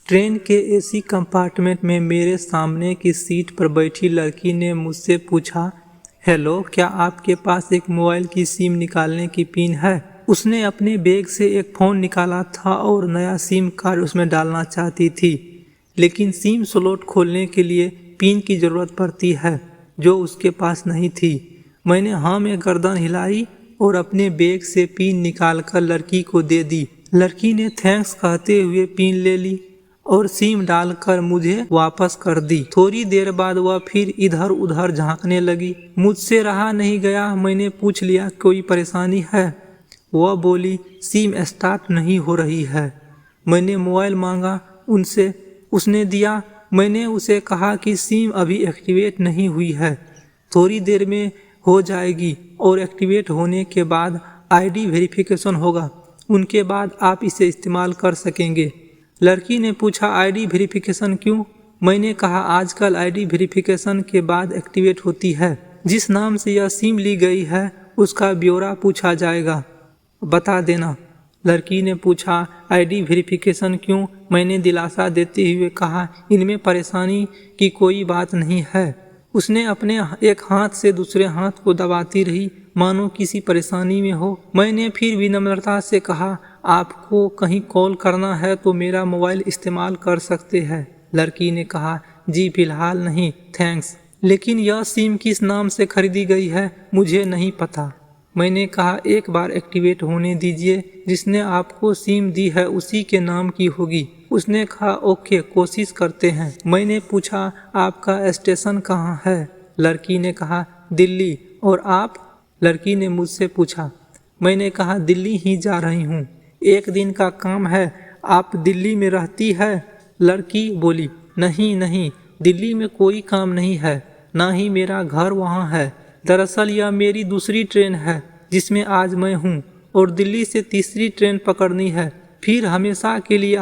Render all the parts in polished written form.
Train के AC compartment में मेरे सामने की सीट पर बैठी लड़की ने मुझसे पूछा, हेलो, क्या आपके पास एक मोबाइल की सिम निकालने की पिन है? उसने अपने बैग से एक फ़ोन निकाला था और नया सिम कार्ड उसमें डालना चाहती थी, लेकिन सिम स्लॉट खोलने के लिए पिन की ज़रूरत पड़ती है जो उसके पास नहीं थी। मैंने हाँ में गर्दन हिलाई और अपने बैग से पिन निकालकर लड़की को दे दी। लड़की ने थैंक्स कहते हुए पिन ले ली और सिम डालकर मुझे वापस कर दी। थोड़ी देर बाद वह फिर इधर उधर झांकने लगी। मुझसे रहा नहीं गया, मैंने पूछ लिया, कोई परेशानी है? वह बोली, सिम स्टार्ट नहीं हो रही है। मैंने मोबाइल मांगा, उसने दिया। मैंने उसे कहा कि सिम अभी एक्टिवेट नहीं हुई है, थोड़ी देर में हो जाएगी और एक्टिवेट होने के बाद आईडी वेरिफिकेशन होगा, उनके बाद आप इसे इस्तेमाल कर सकेंगे। लड़की ने पूछा, आईडी वेरिफिकेशन क्यों? मैंने कहा, आजकल आईडी वेरिफिकेशन के बाद एक्टिवेट होती है। जिस नाम से यह सिम ली गई है उसका ब्यौरा पूछा जाएगा, बता देना। लड़की ने पूछा, आईडी वेरिफिकेशन क्यों? मैंने दिलासा देते हुए कहा, इनमें परेशानी की कोई बात नहीं है। उसने अपने एक हाथ से दूसरे हाथ को दबाती रही मानो किसी परेशानी में हो। मैंने फिर विनम्रता से कहा, आपको कहीं कॉल करना है तो मेरा मोबाइल इस्तेमाल कर सकते हैं। लड़की ने कहा, जी फिलहाल नहीं, थैंक्स। लेकिन यह सिम किस नाम से खरीदी गई है मुझे नहीं पता। मैंने कहा, एक बार एक्टिवेट होने दीजिए, जिसने आपको सिम दी है उसी के नाम की होगी। उसने कहा, ओके, कोशिश करते हैं। मैंने पूछा, आपका स्टेशन कहाँ है? लड़की ने कहा, दिल्ली। और आप? लड़की ने मुझसे पूछा। मैंने कहा, दिल्ली ही जा रही हूँ, एक दिन का काम है। आप दिल्ली में रहती है? लड़की बोली, नहीं, दिल्ली में कोई काम नहीं है, ना ही मेरा घर वहाँ है। दरअसल यह मेरी दूसरी ट्रेन है जिसमें आज मैं हूँ और दिल्ली से तीसरी ट्रेन पकड़नी है, फिर हमेशा के लिए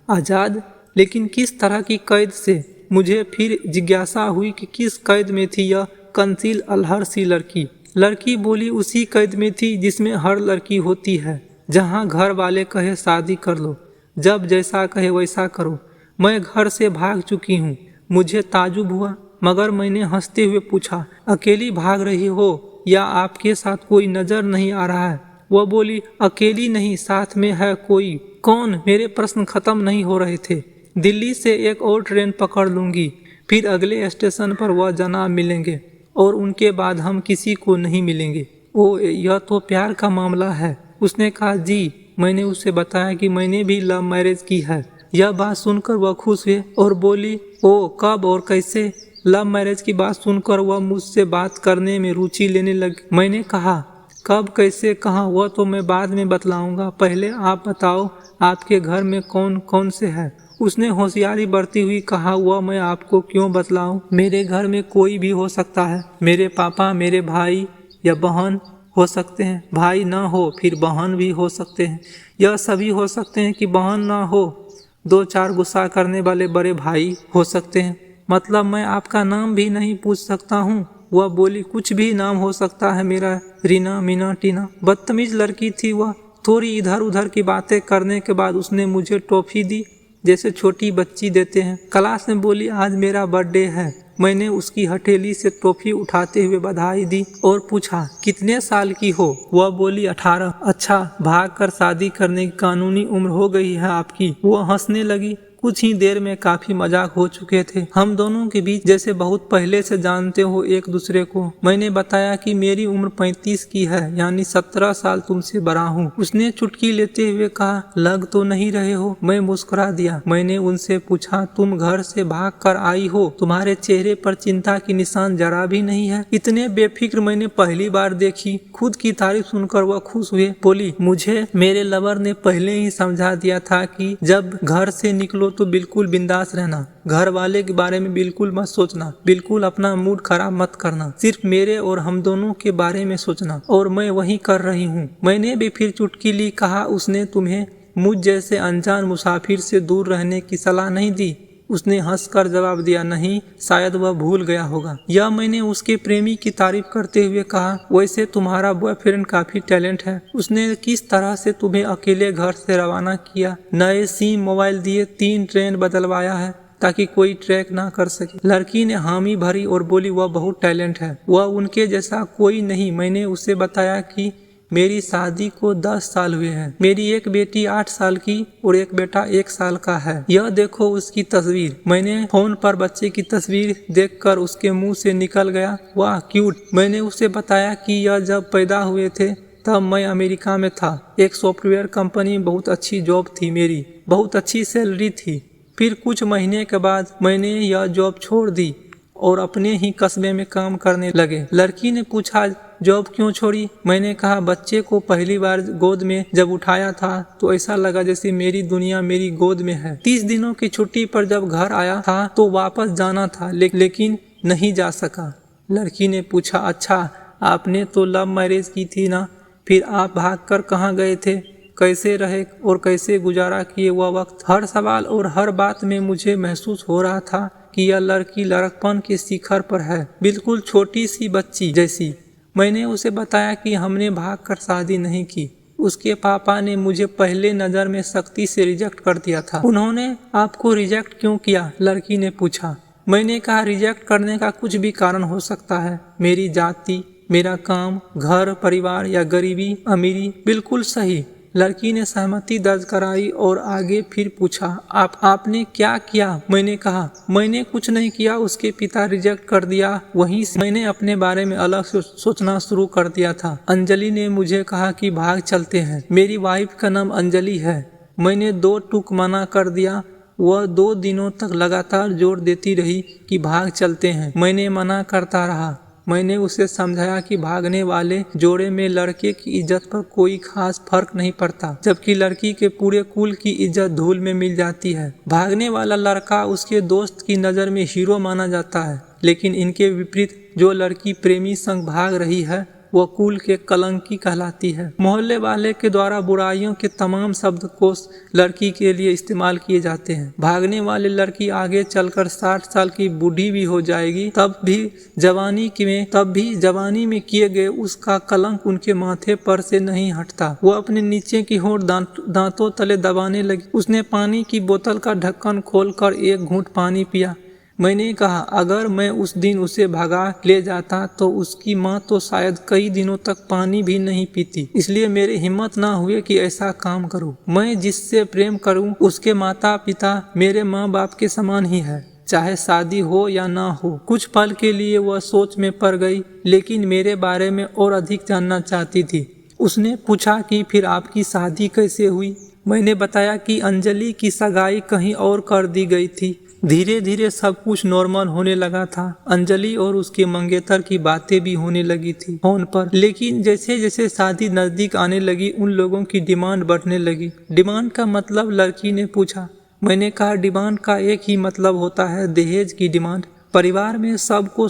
आज़ाद। लेकिन किस तरह की कैद से? मुझे फिर जिज्ञासा हुई कि किस कैद में थी यह कंसील अल्हड़ सी लड़की। लड़की बोली, उसी कैद में थी जिसमें हर लड़की होती है, जहाँ घर वाले कहे शादी कर लो, जब जैसा कहे वैसा करो। मैं घर से भाग चुकी हूँ। मुझे ताजुब हुआ, मगर मैंने हंसते हुए पूछा, अकेली भाग रही हो या आपके साथ कोई नजर नहीं आ रहा है? वह बोली, अकेली नहीं, साथ में है कोई। कौन? मेरे प्रश्न खत्म नहीं हो रहे थे। दिल्ली से एक और ट्रेन पकड़ लूंगी, फिर अगले स्टेशन पर वह जनाब मिलेंगे और उनके बाद हम किसी को नहीं मिलेंगे। ओ, यह तो प्यार का मामला है। उसने कहा, जी। मैंने उसे बताया कि मैंने भी लव मैरिज की है। यह बात सुनकर वह खुश हुई और बोली, ओ, कब और कैसे? लव मैरिज की बात सुनकर वह मुझसे बात करने में रुचि लेने लगी। मैंने कहा, कब, कैसे, कहाँ, वह तो मैं बाद में बतलाऊंगा, पहले आप बताओ आपके घर में कौन कौन से है? उसने होशियारी बरती हुई कहा, वह मैं आपको क्यों बतलाऊं? मेरे घर में कोई भी हो सकता है। मेरे पापा, मेरे भाई या बहन हो सकते हैं। भाई ना हो फिर बहन भी हो सकते हैं। यह सभी हो सकते हैं कि बहन ना हो, 2-4 गुस्सा करने वाले बड़े भाई हो सकते हैं। मतलब मैं आपका नाम भी नहीं पूछ सकता हूँ? वह बोली, कुछ भी नाम हो सकता है मेरा, रीना, मीना, टीना। बदतमीज लड़की थी वह। थोड़ी इधर उधर की बातें करने के बाद उसने मुझे टॉफी दी, जैसे छोटी बच्ची देते हैं। क्लास में बोली, आज मेरा बर्थडे है। मैंने उसकी हथेली से टॉफी उठाते हुए बधाई दी और पूछा, कितने साल की हो? वह बोली, 18। अच्छा, भागकर शादी करने की कानूनी उम्र हो गई है आपकी। वह हंसने लगी। कुछ ही देर में काफी मजाक हो चुके थे हम दोनों के बीच, जैसे बहुत पहले से जानते हो एक दूसरे को। मैंने बताया कि मेरी उम्र 35 की है, यानी 17 साल तुमसे बड़ा हूँ। उसने चुटकी लेते हुए कहा, लग तो नहीं रहे हो। मैं मुस्कुरा दिया। मैंने उनसे पूछा, तुम घर से भाग कर आई हो, तुम्हारे चेहरे पर चिंता की निशान जरा भी नहीं है। इतने बेफिक्र मैंने पहली बार देखी। खुद की तारीफ सुनकर वह खुश हुए। बोली, मुझे मेरे लवर ने पहले ही समझा दिया था कि जब घर से निकलो तो बिल्कुल बिंदास रहना, घर वाले के बारे में बिल्कुल मत सोचना, बिल्कुल अपना मूड खराब मत करना, सिर्फ मेरे और हम दोनों के बारे में सोचना। और मैं वही कर रही हूँ। मैंने भी फिर चुटकी ली। कहा, उसने तुम्हें मुझ जैसे अनजान मुसाफिर से दूर रहने की सलाह नहीं दी? उसने हंसकर जवाब दिया, नहीं, शायद वह भूल गया होगा। यह मैंने उसके प्रेमी की तारीफ करते हुए कहा, वैसे तुम्हारा बॉयफ्रेंड काफी टैलेंट है। उसने किस तरह से तुम्हें अकेले घर से रवाना किया, नए सिम मोबाइल दिए, 3 ट्रेन बदलवाया है ताकि कोई ट्रैक ना कर सके। लड़की ने हामी भरी और बोली, वह बहुत टैलेंट है, वह उनके जैसा कोई नहीं। मैंने उसे बताया कि मेरी शादी को 10 साल हुए हैं, मेरी एक बेटी 8 साल की और एक बेटा 1 साल का है। यह देखो उसकी तस्वीर। मैंने फोन पर बच्चे की तस्वीर देखकर उसके मुंह से निकल गया, वाह क्यूट। मैंने उसे बताया कि यह जब पैदा हुए थे तब मैं अमेरिका में था, एक सॉफ्टवेयर कंपनी में बहुत अच्छी जॉब थी, मेरी बहुत अच्छी सैलरी थी। फिर कुछ महीने के बाद मैंने यह जॉब छोड़ दी और अपने ही कस्बे में काम करने लगे। लड़की ने पूछा, जॉब क्यों छोड़ी? मैंने कहा, बच्चे को पहली बार गोद में जब उठाया था तो ऐसा लगा जैसे मेरी दुनिया मेरी गोद में है। 30 दिनों की छुट्टी पर जब घर आया था तो वापस जाना था, लेकिन नहीं जा सका। लड़की ने पूछा, अच्छा, आपने तो लव मैरिज की थी ना, फिर आप भागकर कहाँ गए थे? कैसे रहे और कैसे गुजारा किए वह वक्त? हर सवाल और हर बात में मुझे महसूस हो रहा था कि यह लड़की लड़कपन के शिखर पर है, बिल्कुल छोटी सी बच्ची जैसी। मैंने उसे बताया कि हमने भागकर शादी नहीं की, उसके पापा ने मुझे पहले नज़र में सख्ती से रिजेक्ट कर दिया था। उन्होंने आपको रिजेक्ट क्यों किया? लड़की ने पूछा। मैंने कहा, रिजेक्ट करने का कुछ भी कारण हो सकता है, मेरी जाति, मेरा काम, घर, परिवार या गरीबी, अमीरी। बिल्कुल सही। लड़की ने सहमति दर्ज कराई और आगे फिर पूछा, आपने क्या किया? मैंने कहा, मैंने कुछ नहीं किया, उसके पिता रिजेक्ट कर दिया, वहीं से मैंने अपने बारे में अलग सोचना शुरू कर दिया था। अंजलि ने मुझे कहा कि भाग चलते हैं। मेरी वाइफ का नाम अंजलि है। मैंने 2 टूक मना कर दिया। वह 2 दिनों तक लगातार जोर देती रही कि भाग चलते हैं। मैंने मना करता रहा। मैंने उसे समझाया कि भागने वाले जोड़े में लड़के की इज्जत पर कोई खास फर्क नहीं पड़ता, जबकि लड़की के पूरे कुल की इज्जत धूल में मिल जाती है। भागने वाला लड़का उसके दोस्त की नज़र में हीरो माना जाता है, लेकिन इनके विपरीत जो लड़की प्रेमी संग भाग रही है वह कुल के कलंकी कहलाती है। मोहल्ले वाले के द्वारा बुराइयों के तमाम शब्दकोश लड़की के लिए इस्तेमाल किए जाते हैं। भागने वाले लड़की आगे चलकर 60 साल की बूढ़ी भी हो जाएगी, तब भी जवानी में किए गए उसका कलंक उनके माथे पर से नहीं हटता। वो अपने नीचे की होंठ दांतों तले दबाने लगी। उसने पानी की बोतल का ढक्कन खोलकर एक घूंट पानी पिया। मैंने कहा, अगर मैं उस दिन उसे भगा ले जाता तो उसकी माँ तो शायद कई दिनों तक पानी भी नहीं पीती, इसलिए मेरी हिम्मत ना हुई कि ऐसा काम करूं। मैं जिससे प्रेम करूं उसके माता पिता मेरे माँ बाप के समान ही है, चाहे शादी हो या ना हो। कुछ पल के लिए वह सोच में पड़ गई, लेकिन मेरे बारे में और अधिक जानना चाहती थी। उसने पूछा कि फिर आपकी शादी कैसे हुई? मैंने बताया कि अंजलि की सगाई कहीं और कर दी गई थी। धीरे धीरे सब कुछ नॉर्मल होने लगा था। अंजलि और उसके मंगेतर की बातें भी होने लगी थी फोन पर, लेकिन जैसे जैसे शादी नजदीक आने लगी उन लोगों की डिमांड बढ़ने लगी। डिमांड का मतलब? लड़की ने पूछा। मैंने कहा, डिमांड का एक ही मतलब होता है, दहेज की डिमांड। परिवार में सबको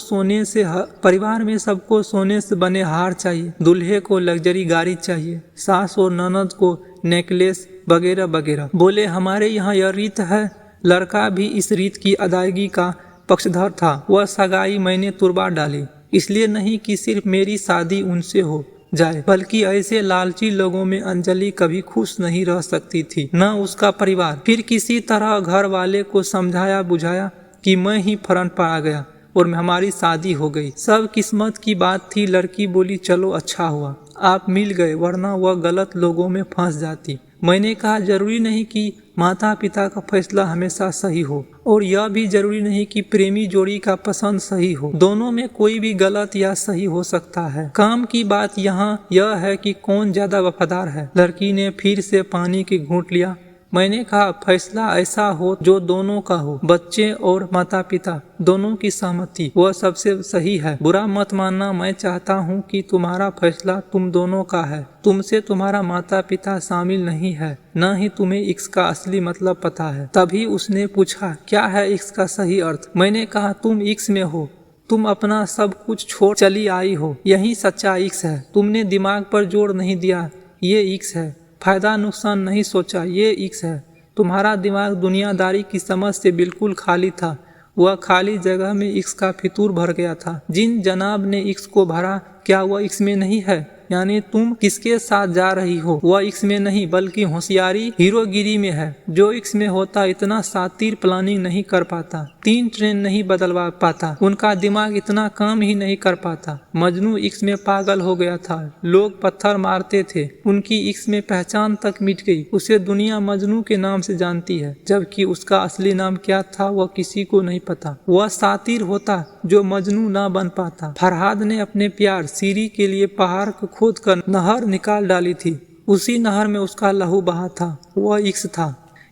सोने से बने हार चाहिए, दूल्हे को लग्जरी गाड़ी चाहिए, सास और ननद को नेकलेस वगैरह वगैरह। बोले, हमारे यहाँ यह रीत है। लड़का भी इस रीत की अदायगी का पक्षधर था। वह सगाई मैंने तुड़वा डाली, इसलिए नहीं कि सिर्फ मेरी शादी उनसे हो जाए, बल्कि ऐसे लालची लोगों में अंजलि कभी खुश नहीं रह सकती थी, न उसका परिवार। फिर किसी तरह घर वाले को समझाया बुझाया कि मैं ही फ्रंट पर आ गया और हमारी शादी हो गई। सब किस्मत की बात थी। लड़की बोली, चलो अच्छा हुआ आप मिल गए, वरना वह गलत लोगों में फंस जाती। मैंने कहा, जरूरी नहीं कि माता पिता का फैसला हमेशा सही हो, और यह भी जरूरी नहीं कि प्रेमी जोड़ी का पसंद सही हो। दोनों में कोई भी गलत या सही हो सकता है। काम की बात यहाँ यह है कि कौन ज्यादा वफादार है। लड़की ने फिर से पानी की घूंट लिया। मैंने कहा, फैसला ऐसा हो जो दोनों का हो, बच्चे और माता पिता दोनों की सहमति, वह सबसे सही है। बुरा मत मानना, मैं चाहता हूँ कि तुम्हारा फैसला तुम दोनों का है। तुमसे तुम्हारा माता पिता शामिल नहीं है, न ही तुम्हें इश्क का असली मतलब पता है। तभी उसने पूछा, क्या है इश्क का सही अर्थ? मैंने कहा, तुम इश्क में हो, तुम अपना सब कुछ छोड़ चली आई हो, यही सच्चा इश्क है। तुमने दिमाग पर जोर नहीं दिया, ये इश्क है। फायदा नुकसान नहीं सोचा, ये इश्क है। तुम्हारा दिमाग दुनियादारी की समझ से बिल्कुल खाली था। वह खाली जगह में इश्क का फितूर भर गया था। जिन जनाब ने इश्क को भरा, क्या वह इश्क में नहीं है? यानी तुम किसके साथ जा रही हो? वह इश्क में नहीं बल्कि होशियारी, हीरोगिरी में है। जो इश्क में होता इतना सातिर प्लानिंग नहीं कर पाता, 3 ट्रेन नहीं बदलवा पाता, उनका दिमाग इतना काम ही नहीं कर पाता। मजनू इश्क में पागल हो गया था। लोग पत्थर मारते थे, उनकी इश्क में पहचान तक मिट गई। उसे दुनिया मजनू के नाम से जानती है, जबकि उसका असली नाम क्या था वह किसी को नहीं पता। वह सातिर होता जो मजनू ना बन पाता। फरहाद ने अपने प्यार सीरी के लिए पहाड़ को खोद कर नहर निकाल डाली थी। उसी नहर में उसका लहू बहा था। वह इश्क था।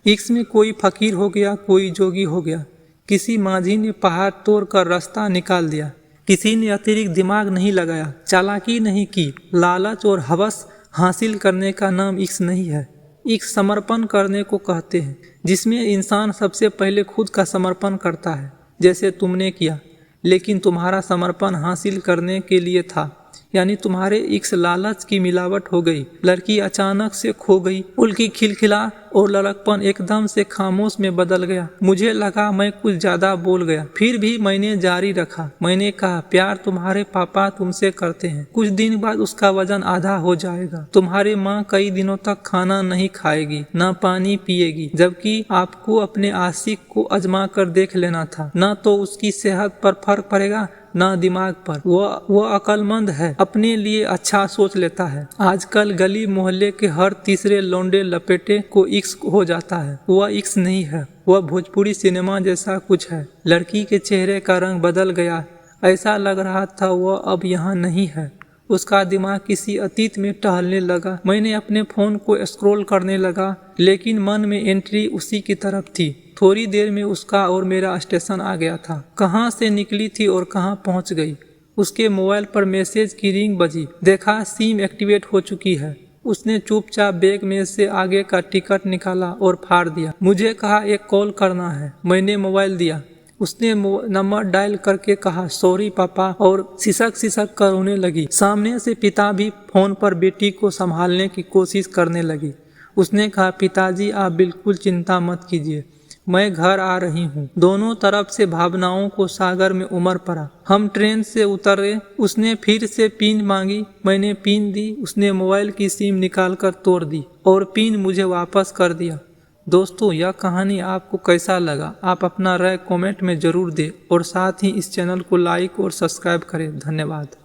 इश्क में कोई फकीर हो गया, कोई जोगी हो गया। किसी माझी ने पहाड़ तोड़ कर रास्ता निकाल दिया। किसी ने अतिरिक्त दिमाग नहीं लगाया, चालाकी नहीं की। लालच और हवस हासिल करने का नाम इश्क नहीं है। इश्क समर्पण करने को कहते हैं, जिसमें इंसान सबसे पहले खुद का समर्पण करता है, जैसे तुमने किया। लेकिन तुम्हारा समर्पण हासिल करने के लिए था, यानी तुम्हारे इश्क लालच की मिलावट हो गई। लड़की अचानक से खो गई। उनकी खिलखिला और लड़कपन एकदम से खामोश में बदल गया। मुझे लगा मैं कुछ ज्यादा बोल गया, फिर भी मैंने जारी रखा। मैंने कहा, प्यार तुम्हारे पापा तुमसे करते हैं, कुछ दिन बाद उसका वजन आधा हो जाएगा। तुम्हारी माँ कई दिनों तक खाना नहीं खाएगी, ना पानी पिएगी, जबकि आपको अपने आशिक को आजमा कर देख लेना था। ना तो उसकी सेहत पर फर्क पड़ेगा, ना दिमाग पर। वह अक्लमंद है, अपने लिए अच्छा सोच लेता है। आजकल गली मोहल्ले के हर तीसरे लौंडे लपेटे को इश्क हो जाता है। वह इश्क नहीं है, वह भोजपुरी सिनेमा जैसा कुछ है। लड़की के चेहरे का रंग बदल गया। ऐसा लग रहा था वह अब यहाँ नहीं है। उसका दिमाग किसी अतीत में टहलने लगा। मैंने अपने फोन को स्क्रॉल करने लगा, लेकिन मन में एंट्री उसी की तरफ थी। थोड़ी देर में उसका और मेरा स्टेशन आ गया था। कहाँ से निकली थी और कहाँ पहुँच गई। उसके मोबाइल पर मैसेज की रिंग बजी। देखा, सिम एक्टिवेट हो चुकी है। उसने चुपचाप बैग में से आगे का टिकट निकाला और फाड़ दिया। मुझे कहा, एक कॉल करना है। मैंने मोबाइल दिया। उसने नंबर डायल करके कहा, सॉरी पापा, और सिसक सिसक कर रोने लगी। सामने से पिता भी फोन पर बेटी को संभालने की कोशिश करने लगी। उसने कहा, पिताजी आप बिल्कुल चिंता मत कीजिए, मैं घर आ रही हूँ। दोनों तरफ से भावनाओं को सागर में उमड़ पड़ा। हम ट्रेन से उतरे। उसने फिर से पिन मांगी। मैंने पिन दी। उसने मोबाइल की सिम निकाल कर तोड़ दी और पिन मुझे वापस कर दिया। दोस्तों, यह कहानी आपको कैसा लगा? आप अपना राय कमेंट में ज़रूर दें और साथ ही इस चैनल को लाइक और सब्सक्राइब करें। धन्यवाद।